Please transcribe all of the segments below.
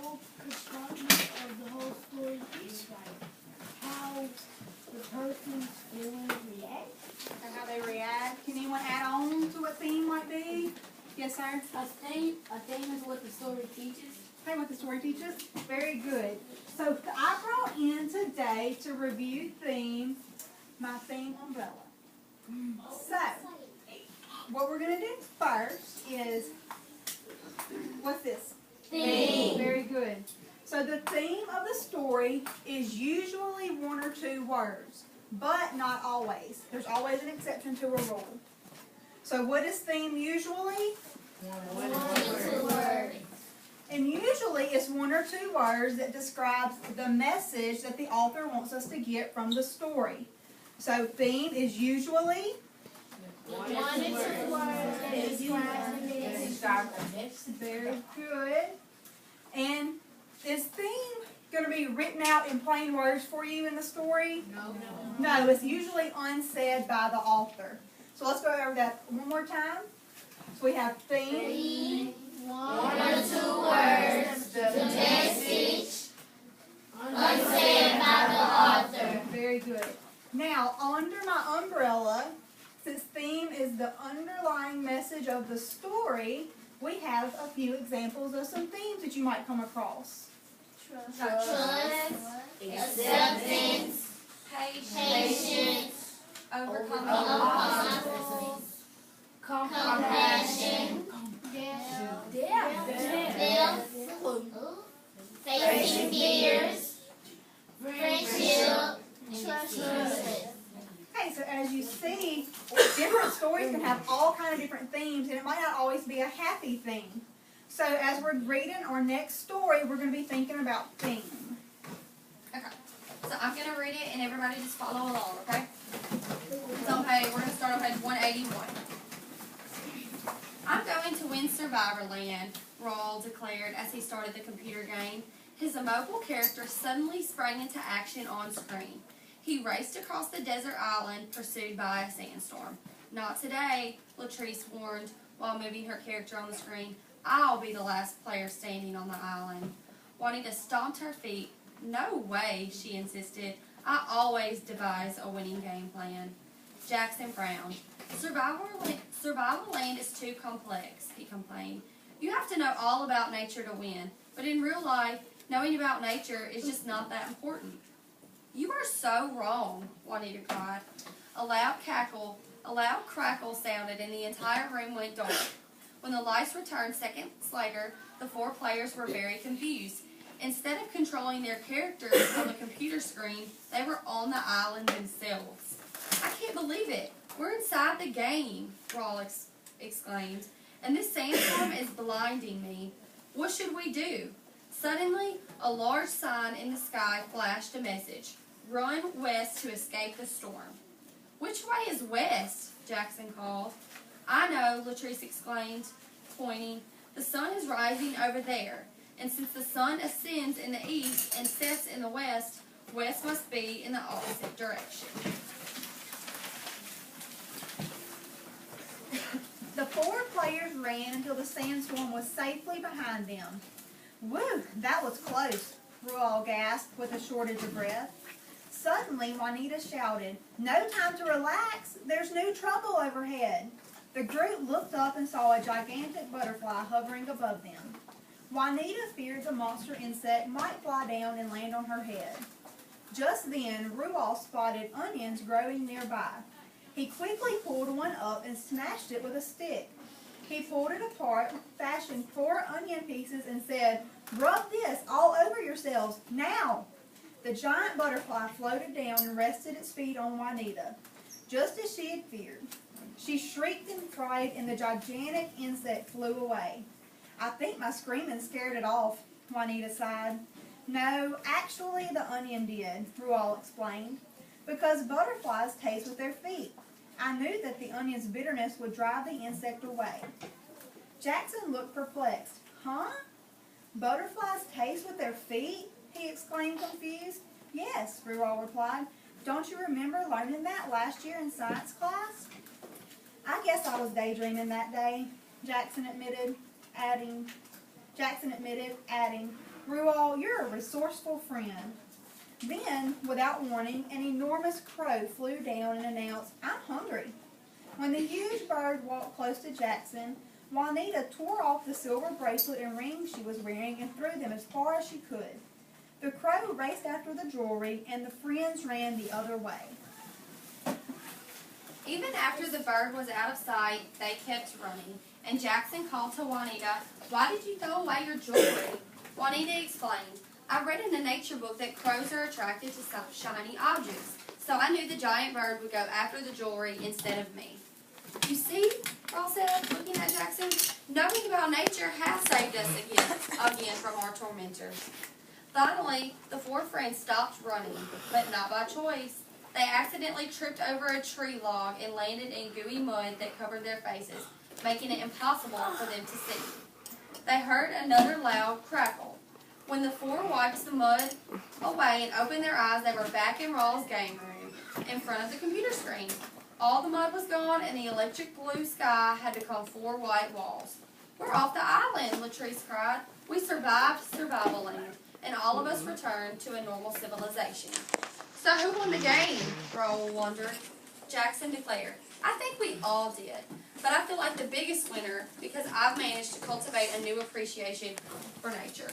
whole compartment of the whole story is like how the person's feelings react. Or how they react. Can anyone add on to what theme might be? Yes, sir? A theme is what the story teaches. Hey, what the story teaches? Very good. So I brought in today to review theme, my theme umbrella. So, what we're going to do first is, what's this? Theme. Very good. So the theme of the story is usually one or two words, but not always. There's always an exception to a rule. So what is theme usually? One or two words. And usually it's one or two words that describes the message that the author wants us to get from the story. So theme is usually One or two words. very good. And is theme going to be written out in plain words for you in the story? No, it's usually unsaid by the author. So let's go over that one more time. So we have theme. One or two words. The message. Unsaid by the author. Very good. Now, under my umbrella, since theme is the underlying message of the story, we have a few examples of some themes that you might come across. Trust. Acceptance. Patience. Overcoming Obstacles. Compassion. Death. Facing fears. Friendship. Trust. Okay, so as you see, different stories can have all kinds of different themes, and it might not always be a happy theme. So as we're reading our next story, we're going to be thinking about theme. Okay, so I'm going to read it and everybody just follow along, okay? It's on page, we're going to start on page 181. I'm going to win Survivorland, Rawle declared as he started the computer game. His immobile character suddenly sprang into action on screen. He raced across the desert island, pursued by a sandstorm. Not today, Latrice warned while moving her character on the screen. I'll be the last player standing on the island. Juanita stomped her feet. No way, she insisted. I always devise a winning game plan. Jackson frowned. Survival land is too complex, he complained. You have to know all about nature to win, but in real life, knowing about nature is just not that important. You are so wrong, Juanita cried. A loud crackle sounded and the entire room went dark. When the lights returned seconds later, the four players were very confused. Instead of controlling their characters on the computer screen, they were on the island themselves. I can't believe it. We're inside the game, Rawle exclaimed. And this sandstorm is blinding me. What should we do? Suddenly, a large sign in the sky flashed a message. Run west to escape the storm. Which way is west? Jackson called. I know, Latrice exclaimed, pointing. The sun is rising over there, and since the sun ascends in the east and sets in the west, west must be in the opposite direction. The four players ran until the sandstorm was safely behind them. Whew, that was close, Rawle gasped with a shortage of breath. Suddenly, Juanita shouted, No time to relax! There's new trouble overhead! The group looked up and saw a gigantic butterfly hovering above them. Juanita feared the monster insect might fly down and land on her head. Just then, Rawle spotted onions growing nearby. He quickly pulled one up and smashed it with a stick. He pulled it apart, fashioned 4 onion pieces, and said, Rub this all over yourselves, now! The giant butterfly floated down and rested its feet on Juanita, just as she had feared. She shrieked in fright, and the gigantic insect flew away. I think my screaming scared it off, Juanita sighed. No, actually the onion did, Rawle explained, because butterflies taste with their feet. I knew that the onion's bitterness would drive the insect away. Jackson looked perplexed. Huh? Butterflies taste with their feet? He exclaimed, confused. Yes, Rawle replied. Don't you remember learning that last year in science class? I guess I was daydreaming that day, Jackson admitted, adding, Rual, you're a resourceful friend. Then, without warning, an enormous crow flew down and announced, I'm hungry. When the huge bird walked close to Jackson, Juanita tore off the silver bracelet and ring she was wearing and threw them as far as she could. The crow raced after the jewelry, and the friends ran the other way. Even after the bird was out of sight, they kept running, and Jackson called to Juanita, "Why did you throw away your jewelry?" Juanita explained, "I read in a nature book that crows are attracted to shiny objects, so I knew the giant bird would go after the jewelry instead of me." "You see," Rawl said, looking at Jackson, "knowing about nature has saved us again from our tormentors." Finally, the four friends stopped running, but not by choice. They accidentally tripped over a tree log and landed in gooey mud that covered their faces, making it impossible for them to see. They heard another loud crackle. When the four wiped the mud away and opened their eyes, they were back in Rawl's game room, in front of the computer screen. All the mud was gone, and the electric blue sky had become four white walls. "We're off the island," Latrice cried. "We survived Survival Land, and all of us returned to a normal civilization." "So who won the game?" Rawl wondered. Jackson declared, "I think we all did, but I feel like the biggest winner because I've managed to cultivate a new appreciation for nature."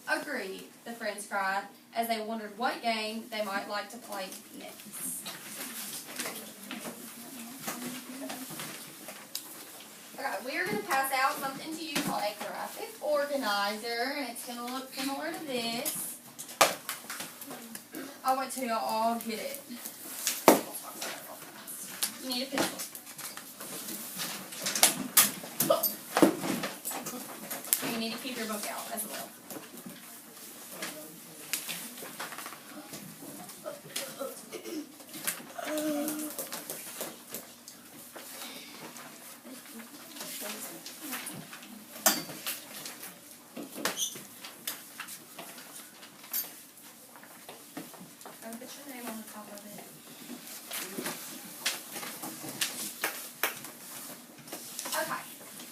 "Agreed," the friends cried, as they wondered what game they might like to play next. Alright, we are going to pass out something to you called a graphic organizer, and it's going to look similar to this. I'll wait till y'all all get it. You need a pencil. And you need to keep your book out as well. Put your name on the top of it. Okay,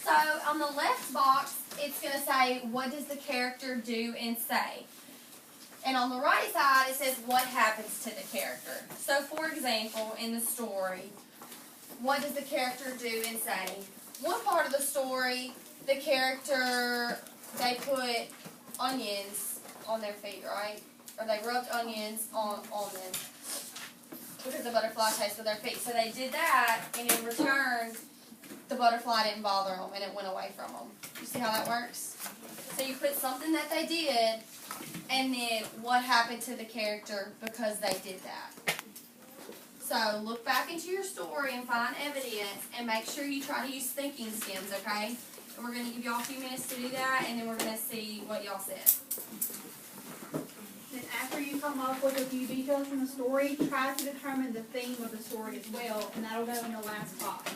so on the left box, it's going to say, what does the character do and say? And on the right side, it says, what happens to the character? So, for example, in the story, what does the character do and say? One part of the story, the character, they put onions on their feet, right? Or they rubbed onions on them because the butterfly tasted their feet. So they did that, and in return, the butterfly didn't bother them, and it went away from them. You see how that works? So you put something that they did, and then what happened to the character because they did that. So look back into your story and find evidence, and make sure you try to use thinking stems, okay? And we're going to give y'all a few minutes to do that, and then we're going to see what y'all said. Then after you come up with a few details from the story, try to determine the theme of the story as well, and that'll go in the last box.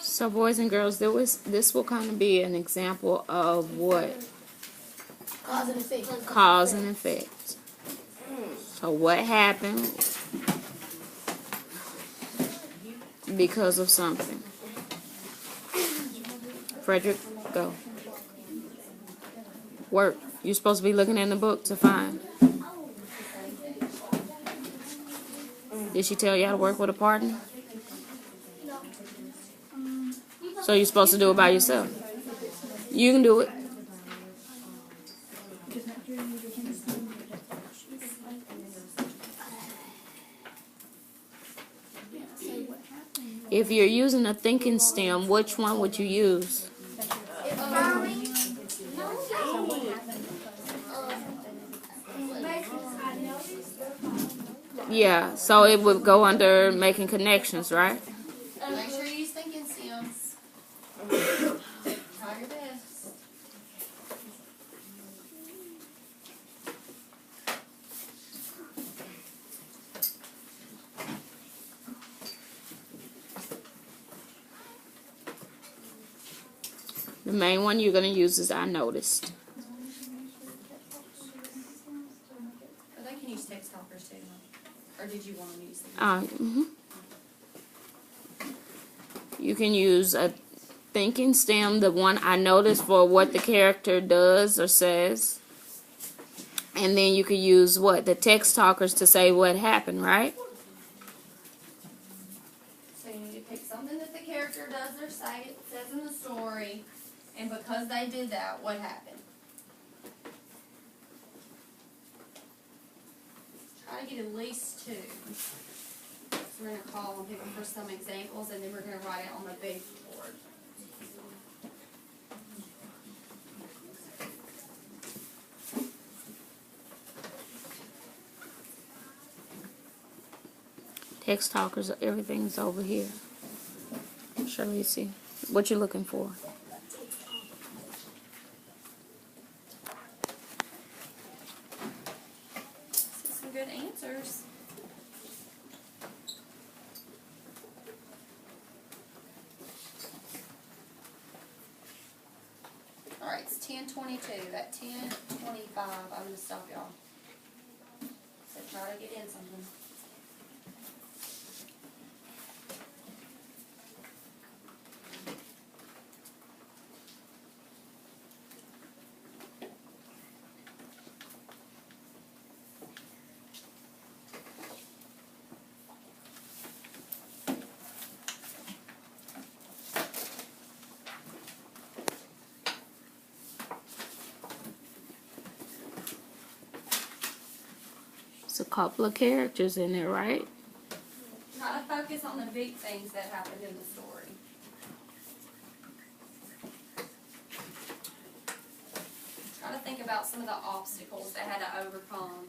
So, boys and girls, this will kind of be an example of what? Cause and effect. Cause and effect. So what happened because of something? Frederick, go. Work. You're supposed to be looking in the book to find. Did she tell you how to work with a partner? So you're supposed to do it by yourself. You can do it. If you're using a thinking stem, which one would you use? Yeah, so it would go under making connections, right? Make sure you use thinking stems. Try your best. The main one you're going to use is I noticed. Or they can use text talkers too. Or did you want to use them? You can use thinking stem, the one I noticed for what the character does or says. And then you could use what? The text talkers to say what happened, right? So you need to pick something that the character does or says in the story, and because they did that, what happened? Try to get at least 2. So we're going to call on people for some examples, and then we're going to write it on the big board. Text talkers, everything's over here. Shirley, what you looking for? See some good answers. Alright, it's 10:22. At 10:25, I'm going to stop y'all. So try to get in something. It's a couple of characters in there, right? Try to focus on the big things that happened in the story. Try to think about some of the obstacles they had to overcome.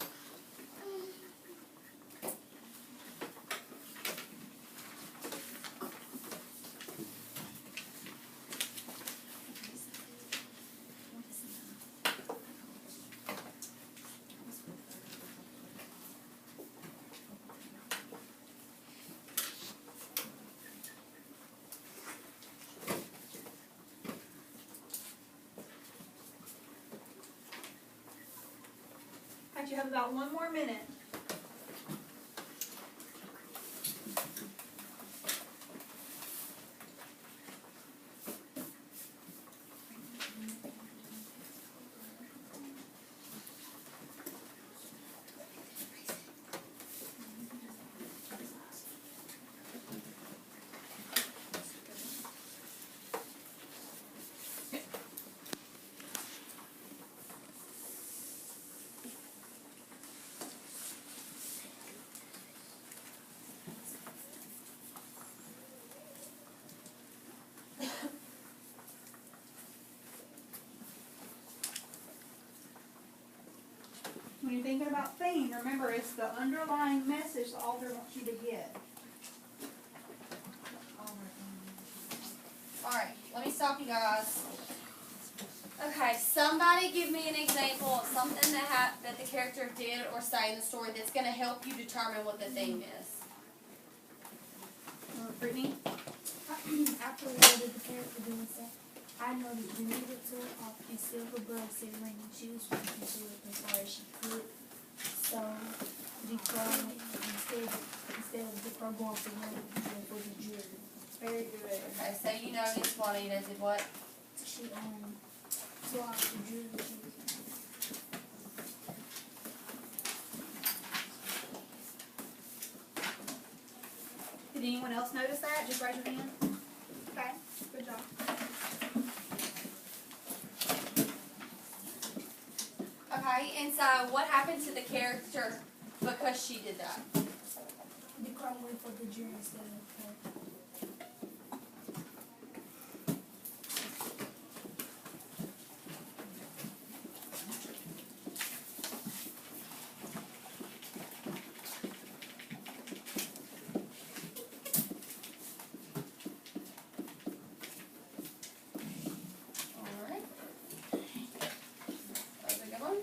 You have about 1 more minute. When you're thinking about theme, remember it's the underlying message the author wants you to get. Alright, let me stop you guys. Okay, somebody give me an example of something that the character did or say in the story that's going to help you determine what the theme is. Brittany? After we ordered the character doing stuff, I noticed the needle took off and silver bug said ring. She was working to it before she could. So decline instead of the pro going for ring for the jury. Very good. Okay, so you noticed Juanita did what? She swapped the jury. She was Did anyone else notice that? Just raise your hand. Okay, good job. Okay, and so what happened to the character because she did that? the crowd went for the jury instead of her. Alright. That was a good one.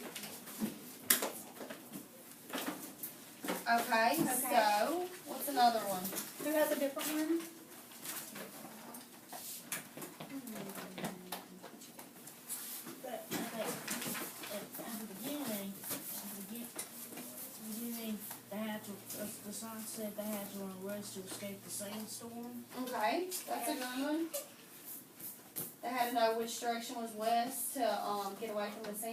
Okay, so what's another one? Who has a different one? But like at the beginning, they had to. The song said they had to run a race to escape the sandstorm. Okay, that's a good one. had to know which direction was west to get away from the sand.